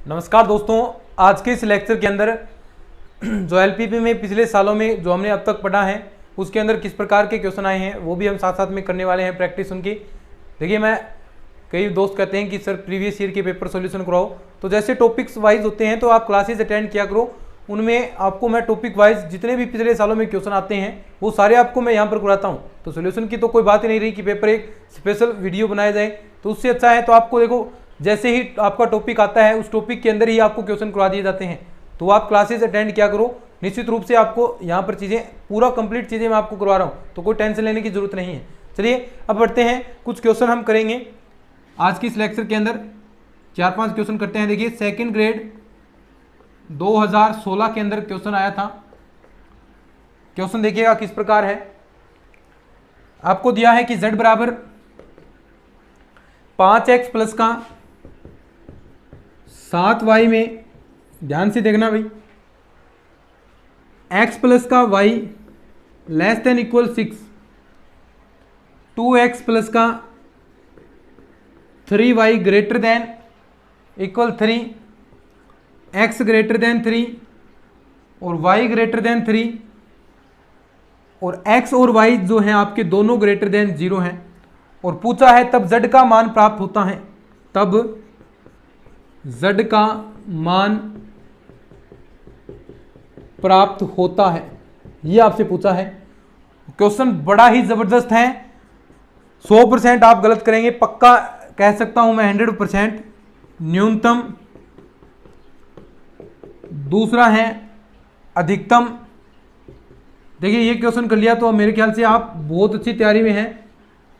नमस्कार दोस्तों, आज के इस लेक्चर के अंदर जो एलपीपी में पिछले सालों में जो हमने अब तक पढ़ा है उसके अंदर किस प्रकार के क्वेश्चन आए हैं वो भी हम साथ साथ में करने वाले हैं प्रैक्टिस उनकी। देखिए, मैं कई दोस्त कहते हैं कि सर प्रीवियस ईयर के पेपर सॉल्यूशन कराओ, तो जैसे टॉपिक्स वाइज होते हैं तो आप क्लासेस अटेंड किया करो, उनमें आपको मैं टॉपिक वाइज जितने भी पिछले सालों में क्वेश्चन आते हैं वो सारे आपको मैं यहाँ पर कराता हूँ। तो सॉल्यूशन की तो कोई बात ही नहीं रही कि पेपर एक स्पेशल वीडियो बनाया जाए, तो उससे अच्छा है तो आपको देखो जैसे ही आपका टॉपिक आता है उस टॉपिक के अंदर ही आपको क्वेश्चन करवा दिए जाते हैं, तो आप क्लासेस अटेंड किया करो। निश्चित रूप से आपको यहाँ पर चीज़ें पूरा कंप्लीट चीज़ें मैं आपको करवा रहा हूँ, तो कोई टेंशन लेने की जरूरत नहीं है। चलिए अब बढ़ते हैं, कुछ क्वेश्चन हम करेंगे आज की इस लेक्चर के अंदर। 4-5 क्वेश्चन करते हैं। देखिए, सेकंड ग्रेड 2016 के अंदर क्वेश्चन आया था। क्वेश्चन देखिएगा किस प्रकार है। आपको दिया है कि z बराबर 5x प्लस का 7y में, ध्यान से देखना भाई, x प्लस का y less than equal 6, 2x plus का 3y greater than equal 3, x greater then 3 और y ग्रेटर देन 3, और x और y जो हैं आपके दोनों ग्रेटर देन 0 हैं, और पूछा है तब z का मान प्राप्त होता है, तब z का मान प्राप्त होता है, ये आपसे पूछा है। क्वेश्चन बड़ा ही जबरदस्त है, 100% आप गलत करेंगे, पक्का कह सकता हूं मैं 100% न्यूनतम। दूसरा है अधिकतम। देखिए ये क्वेश्चन कर लिया तो मेरे ख्याल से आप बहुत अच्छी तैयारी में हैं।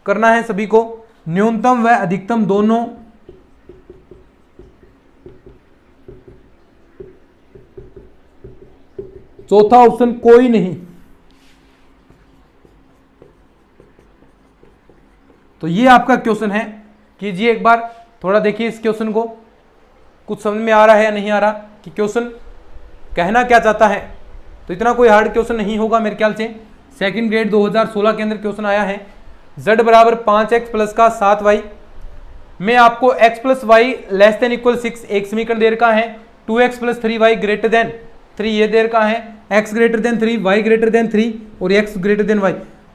करना है सभी को न्यूनतम व अधिकतम दोनों। चौथा ऑप्शन कोई नहीं। तो ये आपका क्वेश्चन है। कीजिए एक बार, थोड़ा देखिए इस क्वेश्चन को, कुछ समझ में आ रहा है या नहीं आ रहा कि क्वेश्चन कहना क्या चाहता है। तो इतना कोई हार्ड क्वेश्चन नहीं होगा मेरे ख्याल से। सेकंड ग्रेड 2016 के अंदर क्वेश्चन आया है, z बराबर 5x प्लस का 7y में आपको x plus Y less than equal 6 एक समीकरण दे रखा है, 2x plus 3y greater than 3 ये दे रखा है, x greater then 3 y greater then 3 और x ग्रेटर देन y,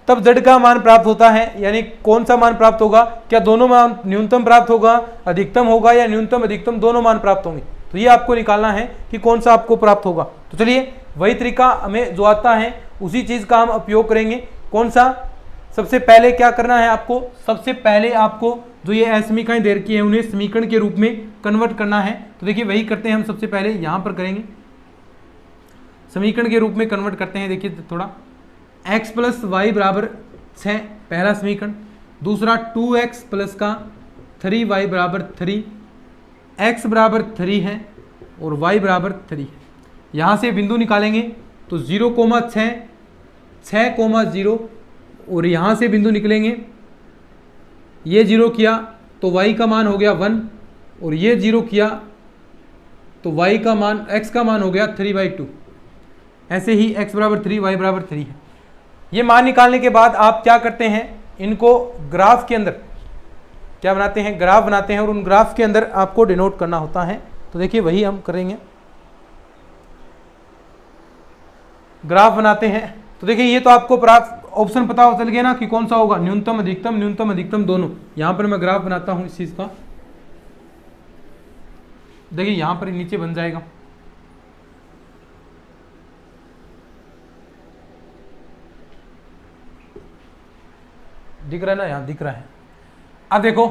तब z का मान प्राप्त होता है। यानी कौन सा मान प्राप्त होगा, क्या दोनों मान न्यूनतम प्राप्त होगा, अधिकतम होगा, या न्यूनतम अधिकतम दोनों मान प्राप्त होंगे। तो ये आपको निकालना है कि कौन सा आपको प्राप्त होगा। तो चलिए वही तरीका हमें जो आता है उसी चीज का हम उपयोग करेंगे। कौन सा, सबसे पहले क्या करना है आपको, सबसे पहले आपको जो ये समीकरण दे रखी है उन्हें समीकरण के रूप में कन्वर्ट करना है। तो देखिए वही करते हैं हम, सबसे पहले यहां पर करेंगे, समीकरण के रूप में कन्वर्ट करते हैं। देखिए थोड़ा, x प्लस वाई बराबर 6 पहला समीकरण, दूसरा 2x प्लस का 3y बराबर 3, x बराबर 3 है और y बराबर 3 है। यहाँ से बिंदु निकालेंगे तो 0,6, 6,0 और यहाँ से बिंदु निकलेंगे, ये 0 किया तो y का मान हो गया 1 और ये 0 किया तो y का मान, x का मान हो गया 3/2। ऐसे ही x बराबर 3 y बराबर 3 है। ये मान निकालने के बाद आप क्या करते हैं, इनको ग्राफ के अंदर क्या बनाते हैं, ग्राफ बनाते हैं, और उन ग्राफ के अंदर आपको डिनोट करना होता है। तो देखिए वही हम करेंगे, ग्राफ बनाते हैं। तो देखिए ये तो आपको प्राप्त ऑप्शन पता चल गया ना कि कौन सा होगा, न्यूनतम अधिकतम दोनों। यहां पर मैं ग्राफ बनाता हूं इस चीज का। देखिए यहां पर नीचे बन जाएगा, दिख रहा है ना, यहां दिख रहा है। अब देखो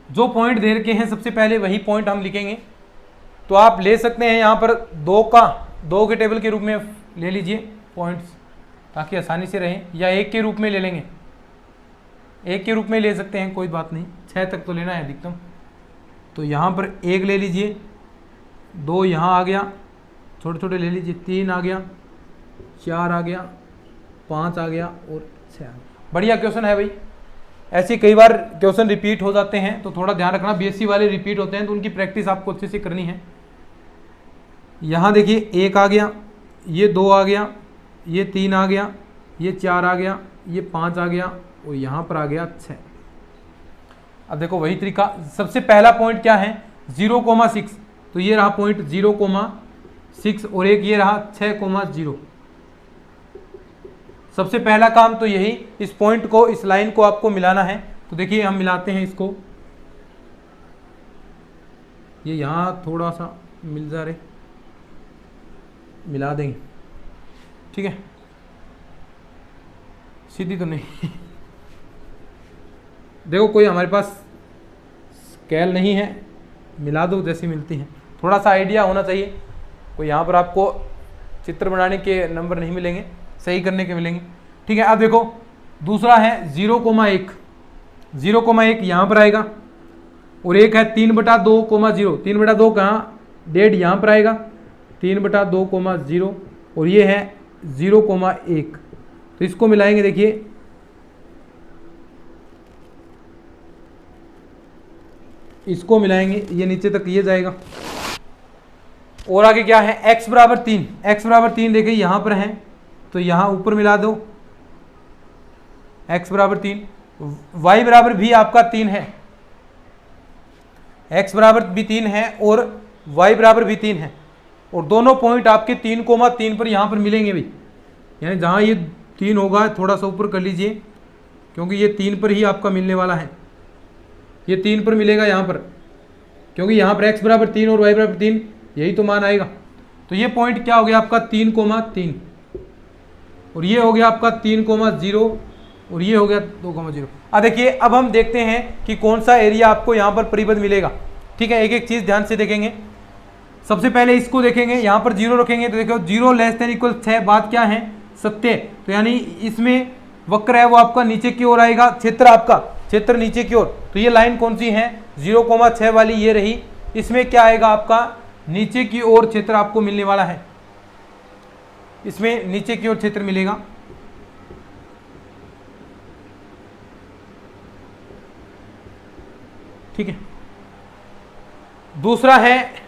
जो पॉइंट दे रखे हैं सबसे पहले वही पॉइंट हम लिखेंगे। तो आप ले सकते हैं यहां पर 2 के टेबल के रूप में ले लीजिए पॉइंट्स, ताकि आसानी से रहें, या 1 के रूप में ले लेंगे, 1 के रूप में ले सकते हैं, कोई बात नहीं, 6 तक तो लेना है अधिकतम। तो यहाँ पर 1 ले लीजिए, 2 यहाँ आ गया, छोटे छोटे ले लीजिए, 3 आ गया, 4 आ गया, 5 आ गया और 6 आ गया। बढ़िया क्वेश्चन है भाई। ऐसे कई बार क्वेश्चन रिपीट हो जाते हैं तो थोड़ा ध्यान रखना, बीएससी वाले रिपीट होते हैं तो उनकी प्रैक्टिस आपको अच्छे से करनी है। यहाँ देखिए 1 आ गया, ये 2 आ गया, ये 3 आ गया, ये 4 आ गया, ये 5 आ गया और यहाँ पर आ गया 6। अब देखो वही तरीका, सबसे पहला पॉइंट क्या है 0,6, तो ये रहा पॉइंट 0,6 और एक ये रहा 6,0। सबसे पहला काम तो यही, इस पॉइंट को, इस लाइन को आपको मिलाना है। तो देखिए हम मिलाते हैं इसको, ये यहाँ थोड़ा सा मिल जा रहे, मिला देंगे, ठीक है, सीधी तो नहीं देखो कोई हमारे पास स्केल नहीं है, मिला दो जैसी मिलती है, थोड़ा सा आइडिया होना चाहिए। कोई यहाँ पर आपको चित्र बनाने के नंबर नहीं मिलेंगे, सही करने के मिलेंगे, ठीक है। अब देखो दूसरा है 0,1, 0,1 यहाँ पर आएगा और एक है 3/2,0, 3/2 कहाँ, डेढ़ यहाँ पर आएगा, 3/2,0 और ये है 0,1। तो इसको मिलाएंगे, देखिए इसको मिलाएंगे, ये नीचे तक ये जाएगा। और आगे क्या है, x बराबर 3, x बराबर 3 देखिए यहाँ पर है, तो यहाँ ऊपर मिला दो x बराबर 3, y बराबर भी आपका 3 है, x बराबर भी 3 है और y बराबर भी 3 है, और दोनों पॉइंट आपके 3,3 पर यहाँ पर मिलेंगे भी, यानी जहाँ ये 3 होगा थोड़ा सा ऊपर कर लीजिए, क्योंकि ये 3 पर ही आपका मिलने वाला है, ये 3 पर मिलेगा यहाँ पर, क्योंकि यहाँ पर x बराबर 3 और y बराबर 3, यही तो मान आएगा। तो ये पॉइंट क्या हो गया आपका 3,3, और ये हो गया आपका 3,0 और ये हो गया 2,0। अब देखिए अब हम देखते हैं कि कौन सा एरिया आपको यहाँ पर परिबद्ध मिलेगा, ठीक है। एक एक चीज़ ध्यान से देखेंगे। सबसे पहले इसको देखेंगे, यहाँ पर 0 रखेंगे तो देखो 0 <= 6, बात क्या है, सत्य। तो यानी इसमें वक्र है वो आपका नीचे की ओर आएगा, क्षेत्र आपका, क्षेत्र नीचे की ओर। तो ये लाइन कौन सी है, 0,6 वाली ये रही, इसमें क्या आएगा आपका नीचे की ओर क्षेत्र आपको मिलने वाला है, इसमें नीचे की ओर क्षेत्र मिलेगा। ठीक है, दूसरा है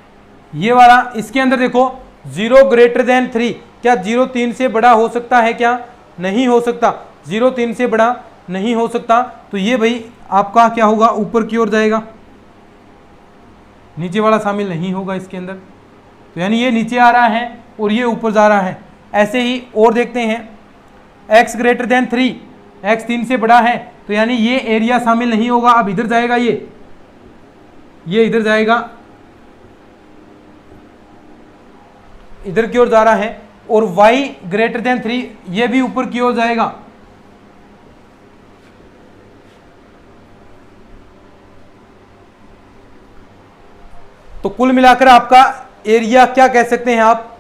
ये वाला, इसके अंदर देखो 0 <3, क्या 0 3 से बड़ा हो सकता है, क्या नहीं हो सकता, 0 3 से बड़ा नहीं हो सकता। तो ये भाई आपका क्या होगा, ऊपर की ओर जाएगा, नीचे वाला शामिल नहीं होगा इसके अंदर। तो यानी ये नीचे आ रहा है और ये ऊपर जा रहा है। ऐसे ही और देखते हैं x <3, x 3 से बड़ा है, तो यानी ये एरिया शामिल नहीं होगा। अब इधर जाएगा, ये इधर जाएगा, इधर की ओर जा रहा है, और y <3 ये भी ऊपर की ओर जाएगा। तो कुल मिलाकर आपका एरिया क्या कह सकते हैं आप,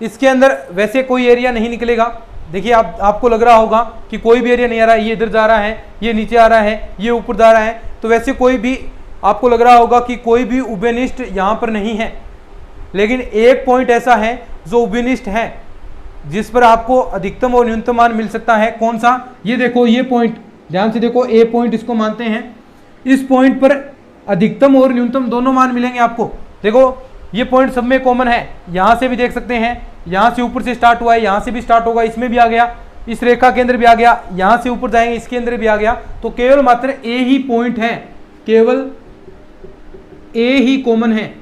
इसके अंदर वैसे कोई एरिया नहीं निकलेगा। देखिए आपको लग रहा होगा कि कोई भी एरिया नहीं आ रहा है, ये इधर जा रहा है, ये नीचे आ रहा है, ये ऊपर जा रहा है, तो वैसे कोई भी आपको लग रहा होगा कि कोई भी उभयनिष्ठ यहां पर नहीं है। लेकिन एक पॉइंट ऐसा है जो उभयनिष्ठ है, जिस पर आपको अधिकतम और न्यूनतम मान मिल सकता है। कौन सा, ये देखो, ये पॉइंट ध्यान से देखो, ए पॉइंट इसको मानते हैं। इस पॉइंट पर अधिकतम और न्यूनतम दोनों मान मिलेंगे आपको। देखो ये पॉइंट सब में कॉमन है, यहां से भी देख सकते हैं, यहां से ऊपर से स्टार्ट हुआ है, यहां से भी स्टार्ट होगा, इसमें भी आ गया, इस रेखा के अंदर भी आ गया, यहां से ऊपर जाएंगे इसके अंदर भी आ गया। तो केवल मात्र ए ही पॉइंट है, केवल ए ही कॉमन है।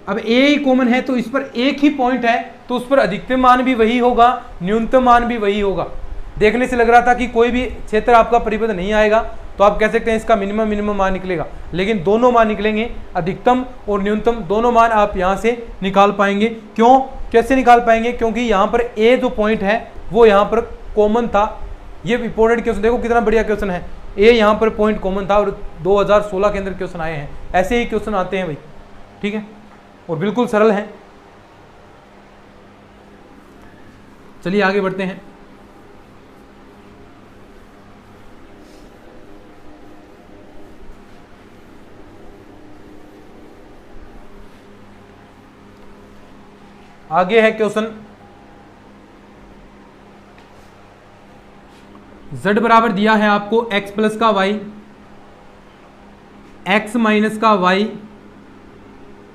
अब ए ही कॉमन है तो इस पर एक ही पॉइंट है, तो उस पर अधिकतम मान भी वही होगा, न्यूनतम मान भी वही होगा। देखने से लग रहा था कि कोई भी क्षेत्र आपका परिबद्ध नहीं आएगा, तो आप कह सकते हैं इसका मिनिमम मान निकलेगा, लेकिन दोनों मान निकलेंगे, अधिकतम और न्यूनतम दोनों मान आप यहां से निकाल पाएंगे। क्यों, कैसे निकाल पाएंगे, क्योंकि यहां पर ए जो पॉइंट है वो यहां पर कॉमन था। ये इंपॉर्टेंट क्वेश्चन, देखो कितना बढ़िया क्वेश्चन है, ए यहां पर पॉइंट कॉमन था और 2016 के अंदर क्वेश्चन आए हैं। ऐसे ही क्वेश्चन आते हैं भाई, ठीक है, और बिल्कुल सरल है। चलिए आगे बढ़ते हैं। आगे है क्वेश्चन, z बराबर दिया है आपको x प्लस का y, x माइनस का y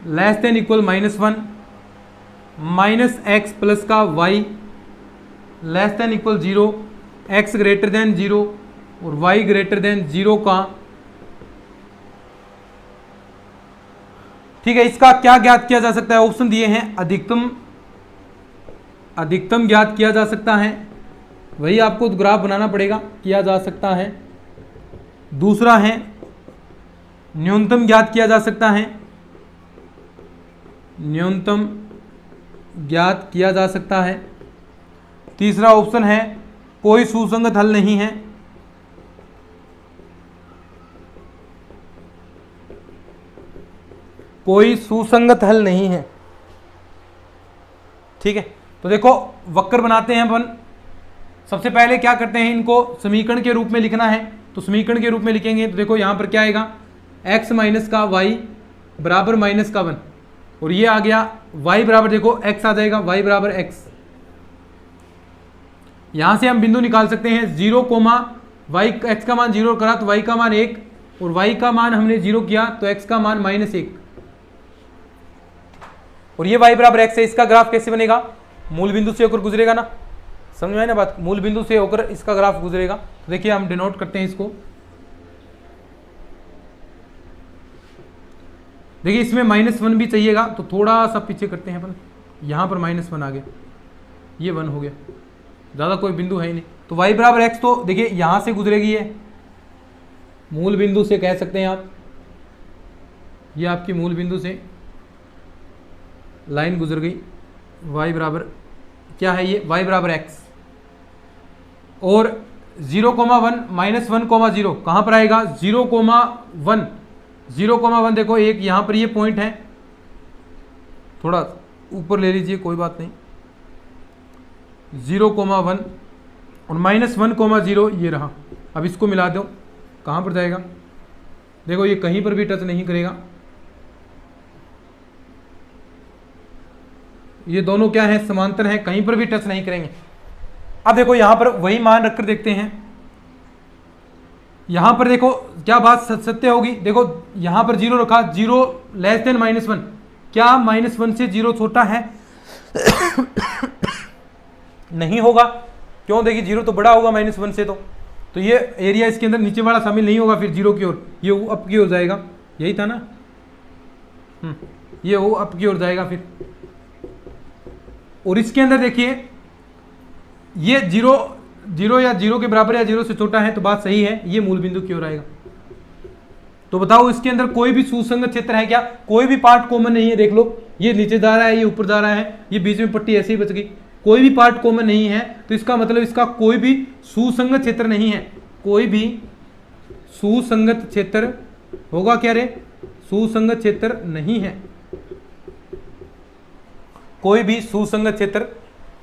less than equal -1, minus x plus का y less than equal 0, x greater than 0 और y ग्रेटर देन 0 का। ठीक है, इसका क्या ज्ञात किया जा सकता है? ऑप्शन दिए हैं, अधिकतम ज्ञात किया जा सकता है, वही आपको ग्राफ बनाना पड़ेगा, किया जा सकता है। दूसरा है न्यूनतम ज्ञात किया जा सकता है, न्यूनतम ज्ञात किया जा सकता है। तीसरा ऑप्शन है कोई सुसंगत हल नहीं है, कोई सुसंगत हल नहीं है। ठीक है, तो देखो वक्र बनाते हैं अपन। सबसे पहले क्या करते हैं, इनको समीकरण के रूप में लिखना है, तो समीकरण के रूप में लिखेंगे तो देखो यहां पर क्या आएगा, x माइनस का y बराबर माइनस का 1, और ये आ गया y बराबर, देखो x आ जाएगा, y बराबर x। यहां से हम बिंदु निकाल सकते हैं 0, y x का मान 0 करा तो y का मान 1, और y का मान हमने 0 किया तो x का मान -1, और ये y बराबर x है। इसका ग्राफ कैसे बनेगा, मूल बिंदु से होकर गुजरेगा ना, समझ में आए ना बात, मूल बिंदु से होकर इसका ग्राफ गुजरेगा। तो देखिए हम डिनोट करते हैं इसको, देखिए इसमें -1 भी चाहिएगा, तो थोड़ा सा पीछे करते हैं अपन, यहां पर -1 आ गया, ये 1 हो गया, ज़्यादा कोई बिंदु है ही नहीं। तो y बराबर x, तो देखिए यहां से गुजरेगी, ये मूल बिंदु से कह सकते हैं आप, ये आपकी मूल बिंदु से लाइन गुजर गई, y बराबर क्या है, ये y बराबर x, और 0,1 -1,0 कहाँ पर आएगा, 0,1 0,1 देखो एक यहाँ पर ये पॉइंट है, थोड़ा ऊपर ले लीजिए कोई बात नहीं, 0,1 और -1,0 ये रहा। अब इसको मिला दो, कहाँ पर जाएगा, देखो ये कहीं पर भी टच नहीं करेगा, ये दोनों क्या है, समांतर हैं, कहीं पर भी टच नहीं करेंगे। अब देखो यहां पर वही मान रखकर देखते हैं, यहां पर देखो क्या बात सत्य होगी, देखो यहां पर 0 रखा, 0 लेस देन -1, क्या -1 से 0 छोटा है नहीं होगा, क्यों, देखिए 0 तो बड़ा होगा -1 से, तो ये एरिया इसके अंदर नीचे वाला शामिल नहीं होगा, फिर 0 की ओर, ये अप की ओर जाएगा, यही था ना, ये वो अप की ओर जाएगा फिर। और इसके अंदर देखिए ये 0 या 0 के बराबर या 0 से छोटा है, तो बात सही है, ये मूल बिंदु की ओर आएगा। तो बताओ इसके अंदर कोई भी सुसंगत क्षेत्र है क्या, कोई भी पार्ट कॉमन नहीं है, देख लो ये नीचे जा रहा है, ये ऊपर जा रहा है, ये बीच में पट्टी ऐसे ही बच गई, कोई भी पार्ट कॉमन नहीं है, तो इसका मतलब इसका कोई भी सुसंगत क्षेत्र नहीं है, कोई भी सुसंगत क्षेत्र होगा क्या रे, सुसंगत क्षेत्र नहीं है, कोई भी सुसंगत क्षेत्र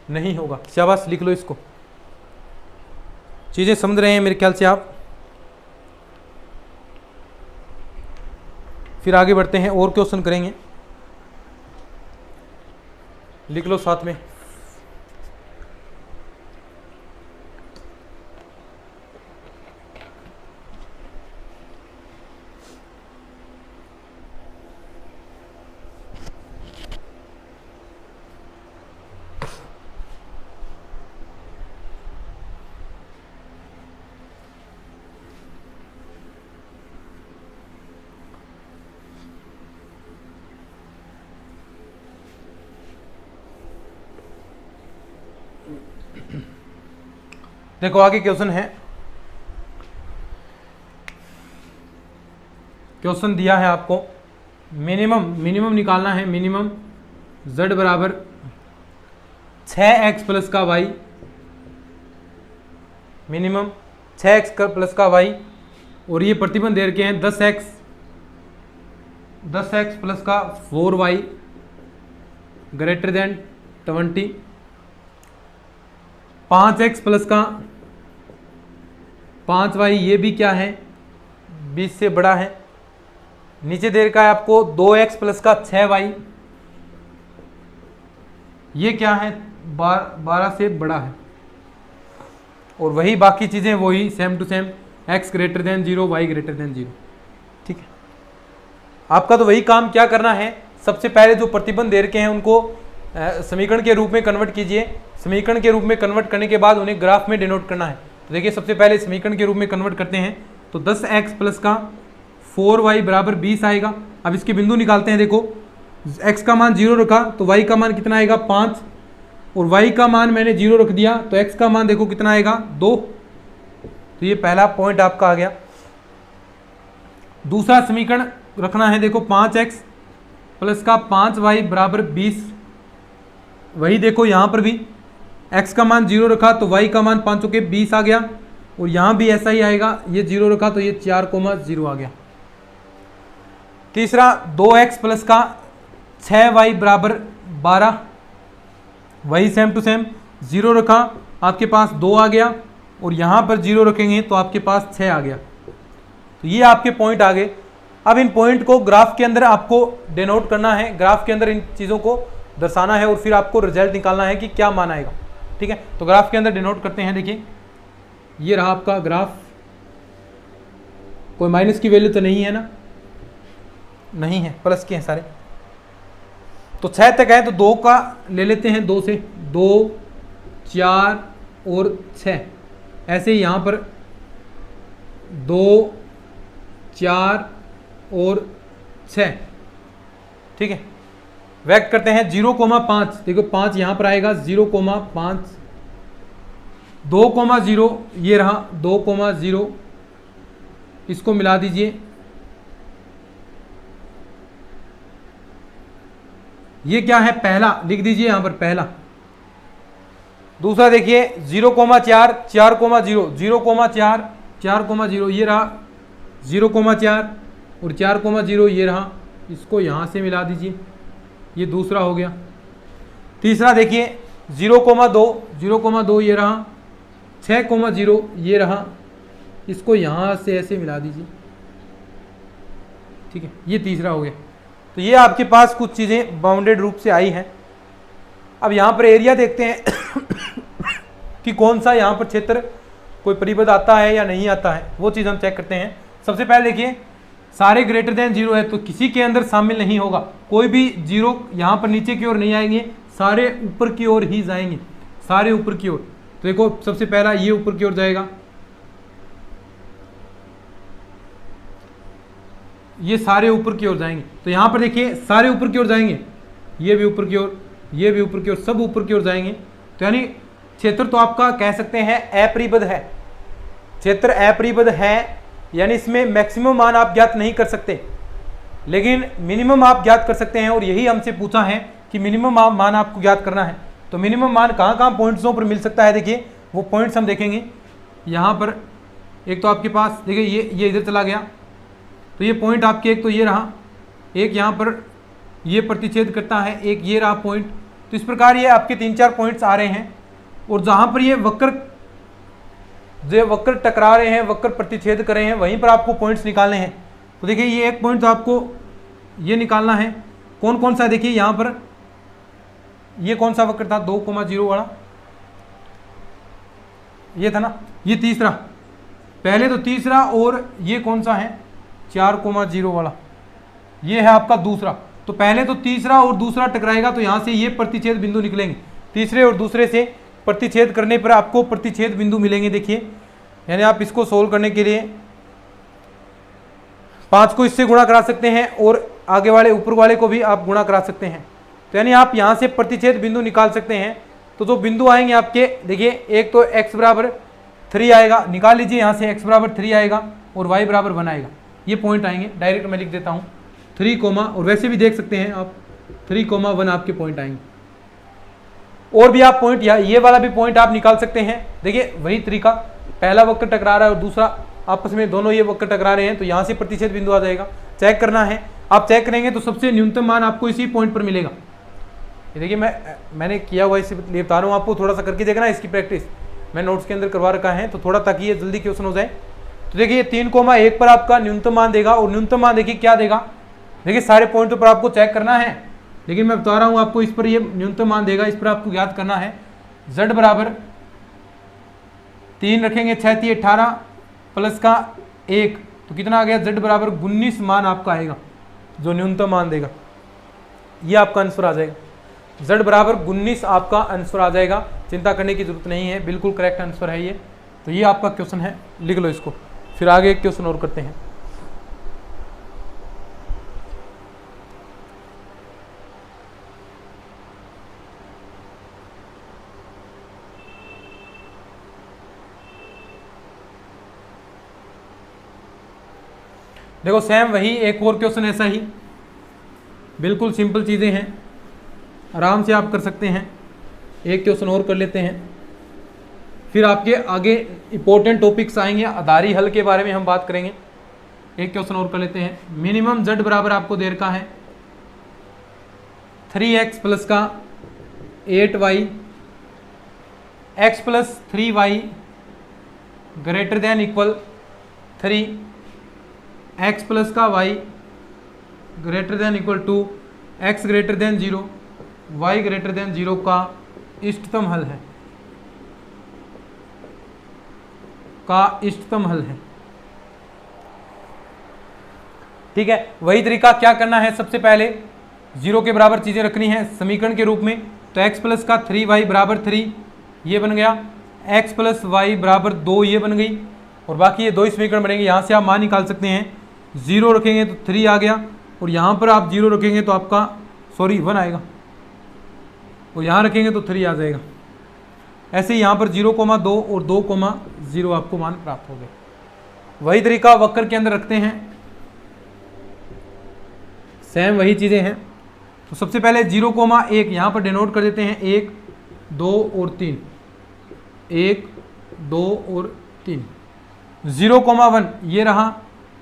नहीं होगा। शाबाश, लिख लो इसको, चीजें समझ रहे हैं मेरे ख्याल से आप। फिर आगे बढ़ते हैं और क्वेश्चन करेंगे, लिख लो साथ में। देखो आगे क्वेश्चन है, क्वेश्चन दिया है आपको, मिनिमम निकालना है, मिनिमम z बराबर 6x प्लस का y, मिनिमम 6x प्लस का y, और ये प्रतिबंध दे रखे हैं 10x प्लस का 4y greater than 20, 5x plus का 5y, ये भी क्या है 20 से बड़ा है, नीचे दे रखा है आपको 2x प्लस का 6y, ये क्या है 12 से बड़ा है, और वही बाकी चीजें वही same to same, x greater than 0, y greater than 0। ठीक है, आपका तो वही काम क्या करना है, सबसे पहले जो प्रतिबंध दे रखे हैं उनको समीकरण के रूप में कन्वर्ट कीजिए, समीकरण के रूप में कन्वर्ट करने के बाद उन्हें ग्राफ में डिनोट करना है। तो देखिए सबसे पहले समीकरण के रूप में कन्वर्ट करते हैं, तो 10x प्लस का 4y बराबर 20 आएगा, अब इसके बिंदु निकालते हैं। देखो x का मान 0 रखा तो y का मान कितना आएगा 5, और y का मान मैंने 0 रख दिया तो x का मान देखो कितना आएगा 2। तो ये पहला पॉइंट आपका आ गया। दूसरा समीकरण रखना है, देखो 5x प्लस का 5y बराबर 20। वही देखो यहाँ पर भी x का मान 0 रखा तो y का मान 5 के 20 आ गया, और यहाँ भी ऐसा ही आएगा, ये 0 रखा तो ये 4,0 आ गया। तीसरा 2x प्लस का 6y बराबर 12, वही सेम टू सेम 0 रखा आपके पास 2 आ गया, और यहाँ पर 0 रखेंगे तो आपके पास 6 आ गया। तो ये आपके पॉइंट आ गए। अब इन पॉइंट को ग्राफ के अंदर आपको डिनोट करना है, ग्राफ के अंदर इन चीज़ों को दर्शाना है, और फिर आपको रिजल्ट निकालना है कि क्या मान आएगा। ठीक है, तो ग्राफ के अंदर डिनोट करते हैं। देखिए ये रहा आपका ग्राफ, कोई माइनस की वैल्यू तो नहीं है ना, नहीं है, प्लस के हैं सारे। तो 6 तक है तो 2 का ले लेते हैं, 2 से 2 4 और 6, ऐसे ही यहाँ पर 2 4 और 6। ठीक है, व्यक्त करते हैं 0,5, देखो 5 यहाँ पर आएगा 0,5, 2,0 ये रहा 2,0, इसको मिला दीजिए, ये क्या है पहला, लिख दीजिए यहाँ पर पहला। दूसरा देखिए 0,4, 4,0, 0,4, 4,0 ये रहा 0,4, और 4,0 ये रहा, इसको यहाँ से मिला दीजिए, ये दूसरा हो गया। तीसरा देखिए 0,2, 0,2 ये रहा, 6,0 ये रहा, इसको यहाँ से ऐसे मिला दीजिए। ठीक है, ये तीसरा हो गया। तो ये आपके पास कुछ चीज़ें बाउंडेड रूप से आई हैं। अब यहाँ पर एरिया देखते हैं कि कौन सा यहाँ पर क्षेत्र कोई परिबद्ध आता है या नहीं आता है, वो चीज़ हम चेक करते हैं। सबसे पहले देखिए सारे ग्रेटर देन 0 है तो किसी के अंदर शामिल नहीं होगा, कोई भी 0 यहाँ पर नीचे की ओर नहीं आएंगे, सारे ऊपर की ओर ही जाएंगे, सारे ऊपर की ओर। तो देखो सबसे पहला ये ऊपर की ओर जाएगा, ये सारे ऊपर की ओर जाएंगे। तो यहाँ पर देखिए सारे ऊपर की ओर जाएंगे, ये भी ऊपर की ओर, ये भी ऊपर की ओर, सब ऊपर की ओर जाएंगे। तो यानी क्षेत्र तो आपका कह सकते हैं अपरिबद्ध है, क्षेत्र अपरिबद्ध है, यानी इसमें मैक्सिमम मान आप ज्ञात नहीं कर सकते, लेकिन मिनिमम आप ज्ञात कर सकते हैं। और यही हमसे पूछा है कि मिनिमम मान आपको ज्ञात करना है। तो मिनिमम मान कहाँ कहाँ पॉइंट्सों पर मिल सकता है, देखिए वो पॉइंट्स हम देखेंगे। यहाँ पर एक तो आपके पास देखिए ये इधर चला गया, तो ये पॉइंट आपके एक तो ये रहा, एक यहाँ पर ये प्रतिच्छेद करता है, एक ये रहा पॉइंट। तो इस प्रकार ये आपके 3-4 पॉइंट्स आ रहे हैं, और जहाँ पर ये वक्र टकरा रहे हैं, वक्र प्रतिच्छेद कर रहे हैं, वहीं पर आपको पॉइंट्स निकालने हैं। तो देखिए ये एक पॉइंट तो आपको ये निकालना है, कौन कौन सा, देखिए यहाँ पर ये कौन सा वक्र था 2,0 वाला, ये था ना, ये तीसरा, पहले तो तीसरा, और ये कौन सा है 4,0 वाला, ये है आपका दूसरा। तो पहले तो तीसरा और दूसरा टकराएगा तो यहाँ से ये प्रतिच्छेद बिंदु निकलेंगे, तीसरे और दूसरे से प्रतिच्छेद करने पर आपको प्रतिच्छेद बिंदु मिलेंगे। देखिए यानी आप इसको सोल्व करने के लिए 5 को इससे गुणा करा सकते हैं, और आगे वाले ऊपर वाले को भी आप गुणा करा सकते हैं। तो यानी आप यहाँ से प्रतिच्छेद बिंदु निकाल सकते हैं। तो जो बिंदु आएंगे आपके, देखिए एक तो x बराबर 3 आएगा, निकाल लीजिए यहाँ से, x बराबर 3 आएगा और y बराबर 1 आएगा, ये पॉइंट आएंगे। डायरेक्ट मैं लिख देता हूँ 3, और वैसे भी देख सकते हैं आप 3,1 आपके पॉइंट आएंगे। और भी आप पॉइंट, या ये वाला भी पॉइंट आप निकाल सकते हैं। देखिए वही तरीका, पहला वक्र टकरा रहा है और दूसरा आपस में दोनों ये वक्र टकरा रहे हैं, तो यहाँ से प्रतिच्छेद बिंदु आ जाएगा। चेक करना है, आप चेक करेंगे तो सबसे न्यूनतम मान आपको इसी पॉइंट पर मिलेगा। ये देखिए मैंने किया हुआ इसलिए बता रहा हूँ आपको, थोड़ा सा करके देखना इसकी प्रैक्टिस, मैं नोट्स के अंदर करवा रखा है, तो थोड़ा ताकि ये जल्दी क्वेश्चन हो जाए। तो देखिए 3,1 पर आपका न्यूनतम मान देगा, और न्यूनतम मान देखिए क्या देगा, देखिए सारे पॉइंटों पर आपको चेक करना है, लेकिन मैं बता रहा हूँ आपको, इस पर ये न्यूनतम मान देगा, इस पर आपको ज्ञात करना है। z बराबर 3 रखेंगे, 6 3 18 प्लस का 1, तो कितना आ गया, z बराबर 19 मान आपका आएगा, जो न्यूनतम मान देगा, ये आपका आंसर आ जाएगा। z बराबर 19 आपका आंसर आ जाएगा, चिंता करने की जरूरत नहीं है, बिल्कुल करेक्ट आंसर है ये। तो ये आपका क्वेश्चन है, लिख लो इसको, फिर आगे एक क्वेश्चन और करते हैं। देखो सेम वही एक और क्वेश्चन ऐसा ही, बिल्कुल सिंपल चीज़ें हैं, आराम से आप कर सकते हैं। एक क्वेश्चन और कर लेते हैं, फिर आपके आगे इंपॉर्टेंट टॉपिक्स आएंगे, आधारी हल के बारे में हम बात करेंगे। एक क्वेश्चन और कर लेते हैं। मिनिमम z बराबर आपको दे रखा है 3x प्लस का 8y, x plus 3y greater than equal 3, x plus का y greater than equal 2, x greater than 0, y greater than 0 का इष्टतम हल है, इष्टतम हल है। ठीक है, वही तरीका क्या करना है, सबसे पहले 0 के बराबर चीजें रखनी है समीकरण के रूप में। तो x प्लस का 3y बराबर 3 ये बन गया, x प्लस वाई बराबर 2 ये बन गई, और बाकी ये दो ही समीकरण बनेंगे। यहाँ से आप मान निकाल सकते हैं, 0 रखेंगे तो 3 आ गया, और यहाँ पर आप 0 रखेंगे तो आपका 1 आएगा, और यहाँ रखेंगे तो 3 आ जाएगा। ऐसे ही यहाँ पर 0,2 और 2,0 आपको मान प्राप्त हो गए। वही तरीका वक्र के अंदर रखते हैं, सेम वही चीज़ें हैं। तो सबसे पहले 0,1 यहाँ पर डिनोट कर देते हैं, 1, 2 और 3, 1, 2 और 3, 0,1 ये रहा,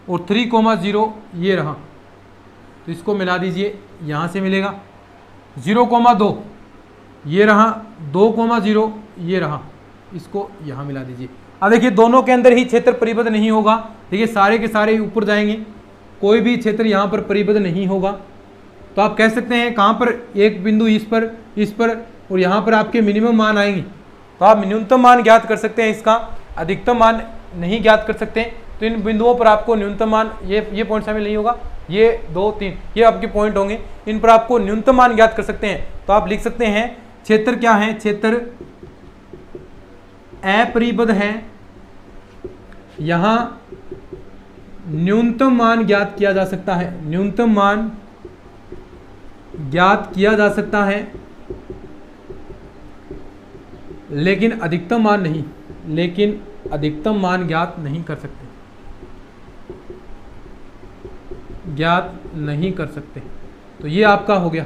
और 3,0 ये रहा, तो इसको मिला दीजिए, यहाँ से मिलेगा 0,2 ये रहा, 2,0 ये रहा, इसको यहाँ मिला दीजिए। अब देखिए दोनों के अंदर ही क्षेत्र परिबद्ध नहीं होगा, देखिए सारे के सारे ऊपर जाएंगे, कोई भी क्षेत्र यहाँ पर परिबद्ध नहीं होगा। तो आप कह सकते हैं कहाँ पर एक बिंदु इस पर और यहाँ पर आपके मिनिमम मान आएंगे, तो आप न्यूनतम मान ज्ञात कर सकते हैं, इसका अधिकतम मान नहीं ज्ञात कर सकते। तो इन बिंदुओं पर आपको न्यूनतम मान, ये पॉइंट शामिल नहीं होगा, ये 2, 3 ये आपके पॉइंट होंगे, इन पर आपको न्यूनतम मान ज्ञात कर सकते हैं। तो आप लिख सकते हैं क्षेत्र क्या है, क्षेत्र अपरिबद्ध है, यहां न्यूनतम मान ज्ञात किया जा सकता है, न्यूनतम मान ज्ञात किया जा सकता है, लेकिन अधिकतम मान नहीं, लेकिन अधिकतम मान ज्ञात नहीं कर सकते, ज्ञात नहीं कर सकते। तो ये आपका हो गया।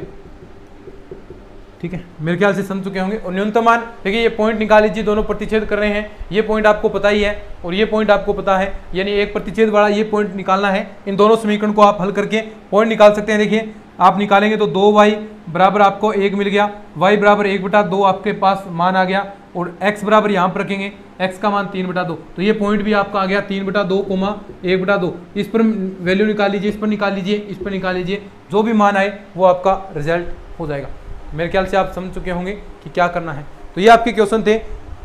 ठीक है, मेरे ख्याल से समझ चुके होंगे। और न्यूनतम मान देखिए, ये पॉइंट निकाल लीजिए, दोनों प्रतिच्छेद कर रहे हैं, ये पॉइंट आपको पता ही है और ये पॉइंट आपको पता है, यानी एक प्रतिच्छेद वाला ये पॉइंट निकालना है। इन दोनों समीकरण को आप हल करके पॉइंट निकाल सकते हैं। देखिए आप निकालेंगे तो 2y बराबर आपको 1 मिल गया, y बराबर 1/2 आपके पास मान आ गया, और x बराबर यहाँ पर रखेंगे, x का मान 3/2, तो ये पॉइंट भी आपका आ गया 3/2, 1/2। इस पर वैल्यू निकाल लीजिए, इस पर निकाल लीजिए, इस पर निकाल लीजिए, जो भी मान आए वो आपका रिजल्ट हो जाएगा। मेरे ख्याल से आप समझ चुके होंगे कि क्या करना है। तो ये आपके क्वेश्चन थे।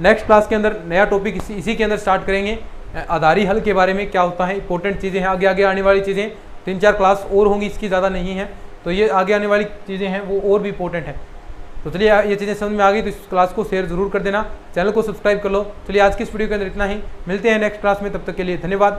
नेक्स्ट क्लास के अंदर नया टॉपिक इसी के अंदर स्टार्ट करेंगे, आधारी हल के बारे में क्या होता है, इंपॉर्टेंट चीज़ें हैं, आगे आगे आने वाली चीज़ें 3-4 क्लास और होंगी, इसकी ज़्यादा नहीं है। तो ये आगे आने वाली चीज़ें हैं वो और भी इंपॉर्टेंट है। तो चलिए ये चीज़ें समझ में आ गई तो इस क्लास को शेयर जरूर कर देना, चैनल को सब्सक्राइब कर लो। चलिए आज की इस वीडियो के अंदर इतना ही, मिलते हैं नेक्स्ट क्लास में, तब तक के लिए धन्यवाद।